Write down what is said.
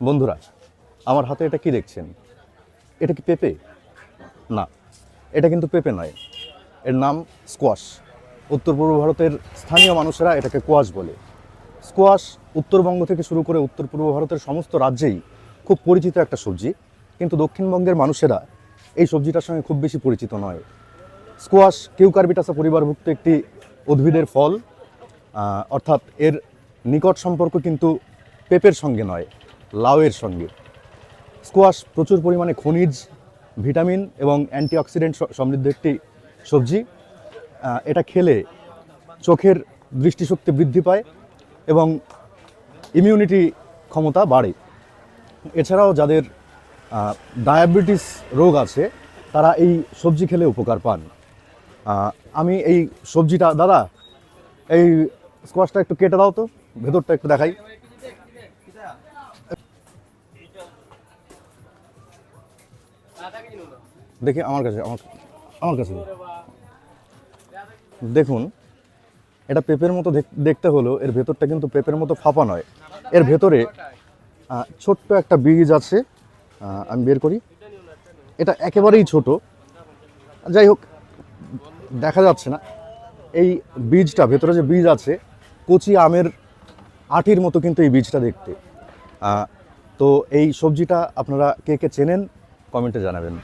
বন্ধুরা, আমার হাতে এটা কি দেখছেন? এটা কি পেঁপে? না, এটা কিন্তু পেঁপে নয়। এর নাম স্কোয়াশ। উত্তর পূর্ব ভারতের স্থানীয় মানুষেরা এটাকে কোয়াশ বলে। স্কোয়াশ উত্তরবঙ্গ থেকে শুরু করে উত্তর পূর্ব ভারতের সমস্ত রাজ্যেই খুব পরিচিত একটা সবজি, কিন্তু দক্ষিণবঙ্গের মানুষেরা এই সবজিটার সঙ্গে খুব বেশি পরিচিত নয়। স্কোয়াশ কিউকারবিটাসা পরিবারভুক্ত একটি উদ্ভিদের ফল, অর্থাৎ এর নিকট সম্পর্ক কিন্তু পেঁপের সঙ্গে নয়, লাউয়ের সঙ্গে। স্কোয়াশ প্রচুর পরিমাণে খনিজ, ভিটামিন এবং অ্যান্টিঅক্সিডেন্ট সমৃদ্ধ একটি সবজি। এটা খেলে চোখের দৃষ্টিশক্তি বৃদ্ধি পায় এবং ইমিউনিটি ক্ষমতা বাড়ে। এছাড়াও যাদের ডায়াবেটিস রোগ আছে তারা এই সবজি খেলে উপকার পান। আমি এই সবজিটা, দাদা এই স্কোয়াশটা একটু কেটে দাও তো, ভেতরটা একটু দেখাই। দেখি আমার কাছে দেখুন, এটা পেঁপের মতো দেখতে হলেও এর ভেতরটা কিন্তু পেঁপের মতো ফাঁপা নয়। এর ভেতরে ছোট্ট একটা বীজ আছে, আমি বের করি। এটা একেবারেই ছোট, যাই হোক দেখা যাচ্ছে না। এই বীজটা, ভেতরে যে বীজ আছে, কচি আমের আটির মতো কিন্তু এই বীজটা দেখতে। তো এই সবজিটা আপনারা কে কে চেনেন কমেন্টে জানাবেন।